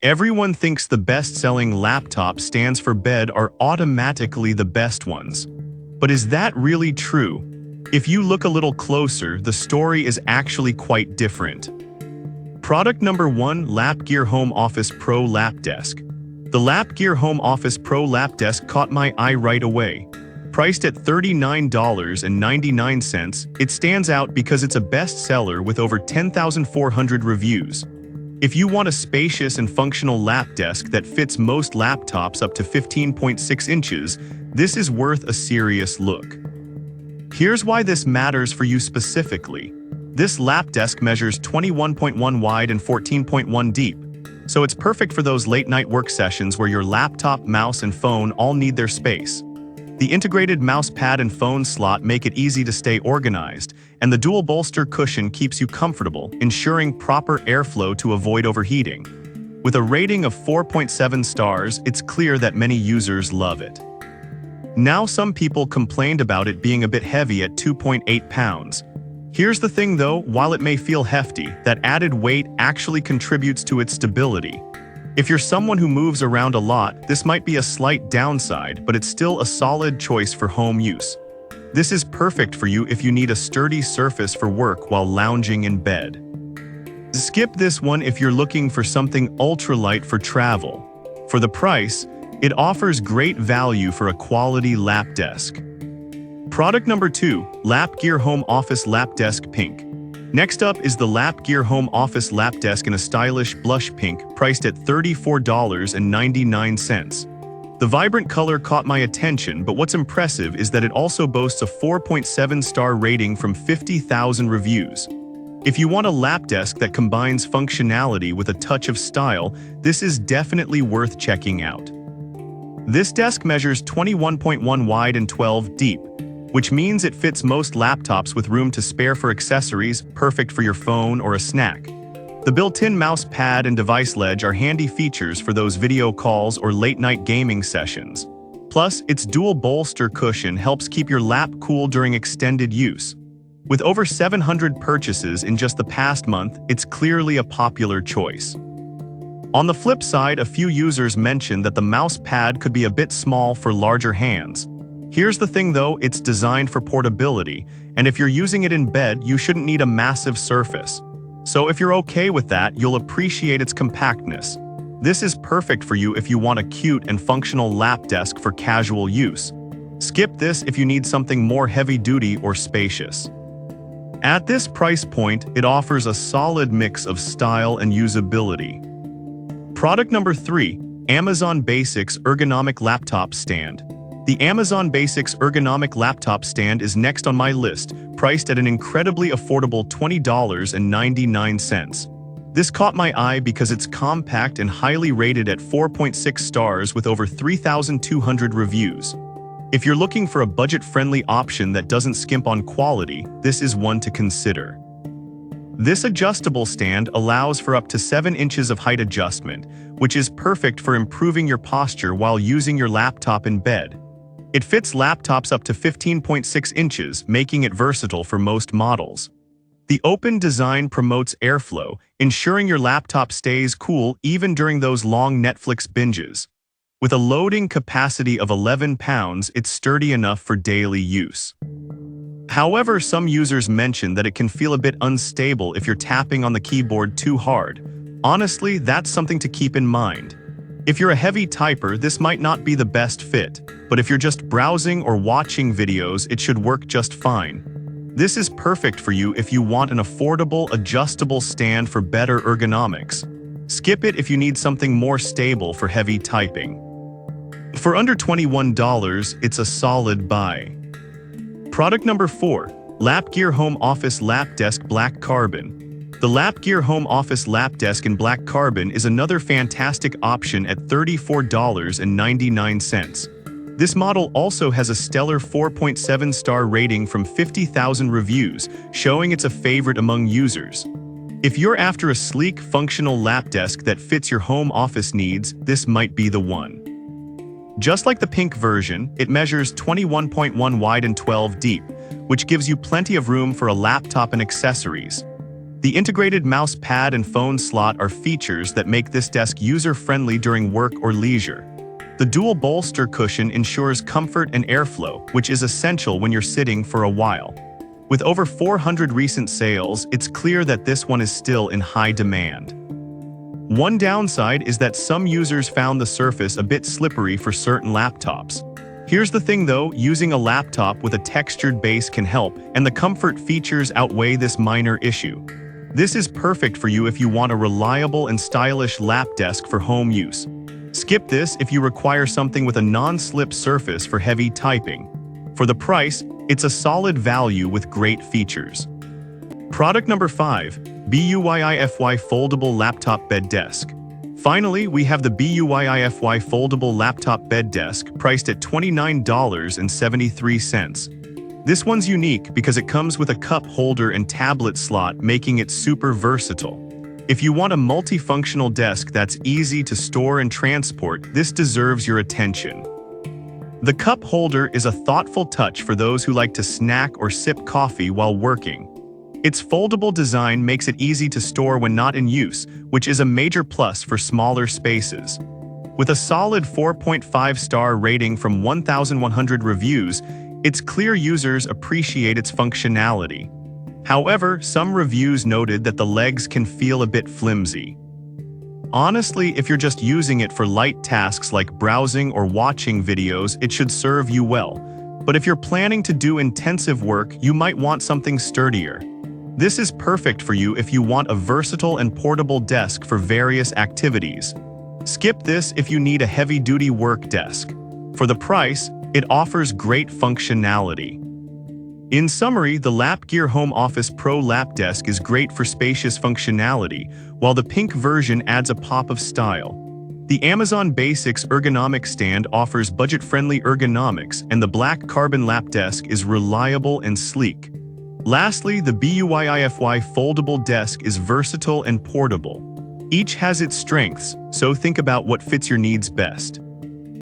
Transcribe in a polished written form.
Everyone thinks the best-selling laptop stands for bed are automatically the best ones. But is that really true? If you look a little closer, the story is actually quite different. Product number 1, LapGear Home Office Pro Lap Desk. The LapGear Home Office Pro Lap Desk caught my eye right away. Priced at $39.99, it stands out because it's a bestseller with over 10,400 reviews. If you want a spacious and functional lap desk that fits most laptops up to 15.6 inches, this is worth a serious look. Here's why this matters for you specifically. This lap desk measures 21.1 wide and 14.1 deep, so it's perfect for those late-night work sessions where your laptop, mouse, and phone all need their space. The integrated mouse pad and phone slot make it easy to stay organized, and the dual bolster cushion keeps you comfortable, ensuring proper airflow to avoid overheating. With a rating of 4.7 stars, it's clear that many users love it. Now, some people complained about it being a bit heavy at 2.8 pounds. Here's the thing though, while it may feel hefty, that added weight actually contributes to its stability. If you're someone who moves around a lot, this might be a slight downside, but it's still a solid choice for home use. This is perfect for you if you need a sturdy surface for work while lounging in bed. Skip this one if you're looking for something ultralight for travel. For the price, it offers great value for a quality lap desk. Product number 2, LapGear Home Office Lap Desk Pink. Next up is the LapGear Home Office Lap Desk in a stylish blush pink, priced at $34.99. The vibrant color caught my attention, but what's impressive is that it also boasts a 4.7-star rating from 50,000 reviews. If you want a lap desk that combines functionality with a touch of style, this is definitely worth checking out. This desk measures 21.1 wide and 12 deep, which means it fits most laptops with room to spare for accessories, perfect for your phone or a snack. The built-in mouse pad and device ledge are handy features for those video calls or late-night gaming sessions. Plus, its dual bolster cushion helps keep your lap cool during extended use. With over 700 purchases in just the past month, it's clearly a popular choice. On the flip side, a few users mentioned that the mouse pad could be a bit small for larger hands. Here's the thing though, it's designed for portability, and if you're using it in bed, you shouldn't need a massive surface. So if you're okay with that, you'll appreciate its compactness. This is perfect for you if you want a cute and functional lap desk for casual use. Skip this if you need something more heavy-duty or spacious. At this price point, it offers a solid mix of style and usability. Product number 3, Amazon Basics Ergonomic Laptop Stand. The Amazon Basics Ergonomic Laptop Stand is next on my list, priced at an incredibly affordable $20.99. This caught my eye because it's compact and highly rated at 4.6 stars with over 3,200 reviews. If you're looking for a budget-friendly option that doesn't skimp on quality, this is one to consider. This adjustable stand allows for up to 7 inches of height adjustment, which is perfect for improving your posture while using your laptop in bed. It fits laptops up to 15.6 inches, making it versatile for most models. The open design promotes airflow, ensuring your laptop stays cool even during those long Netflix binges. With a loading capacity of 11 pounds, it's sturdy enough for daily use. However, some users mention that it can feel a bit unstable if you're tapping on the keyboard too hard. Honestly, that's something to keep in mind. If you're a heavy typer, this might not be the best fit, but if you're just browsing or watching videos, it should work just fine. This is perfect for you if you want an affordable, adjustable stand for better ergonomics. Skip it if you need something more stable for heavy typing. For under $21, it's a solid buy. Product number 4, LapGear Home Office Lap Desk Black Carbon. The LapGear Home Office Lap Desk in Black Carbon is another fantastic option at $34.99. This model also has a stellar 4.7-star rating from 50,000 reviews, showing it's a favorite among users. If you're after a sleek, functional lap desk that fits your home office needs, this might be the one. Just like the pink version, it measures 21.1 wide and 12 deep, which gives you plenty of room for a laptop and accessories. The integrated mouse pad and phone slot are features that make this desk user-friendly during work or leisure. The dual bolster cushion ensures comfort and airflow, which is essential when you're sitting for a while. With over 400 recent sales, it's clear that this one is still in high demand. One downside is that some users found the surface a bit slippery for certain laptops. Here's the thing though, using a laptop with a textured base can help, and the comfort features outweigh this minor issue. This is perfect for you if you want a reliable and stylish lap desk for home use. Skip this if you require something with a non-slip surface for heavy typing. For the price, it's a solid value with great features. Product number 5, BUYIFY Foldable Laptop Bed Desk. Finally, we have the BUYIFY Foldable Laptop Bed Desk, priced at $29.73. This one's unique because it comes with a cup holder and tablet slot, making it super versatile. If you want a multifunctional desk that's easy to store and transport, this deserves your attention. The cup holder is a thoughtful touch for those who like to snack or sip coffee while working. Its foldable design makes it easy to store when not in use, which is a major plus for smaller spaces. With a solid 4.5-star rating from 1,100 reviews, it's clear users appreciate its functionality. However, some reviews noted that the legs can feel a bit flimsy. Honestly, if you're just using it for light tasks like browsing or watching videos, it should serve you well. But if you're planning to do intensive work, you might want something sturdier. This is perfect for you if you want a versatile and portable desk for various activities. Skip this if you need a heavy-duty work desk. For the price, it offers great functionality. In summary, the LapGear Home Office Pro Lap Desk is great for spacious functionality, while the pink version adds a pop of style. The Amazon Basics ergonomic stand offers budget-friendly ergonomics, and the black carbon lap desk is reliable and sleek. Lastly, the BUYIFY foldable desk is versatile and portable. Each has its strengths, so think about what fits your needs best.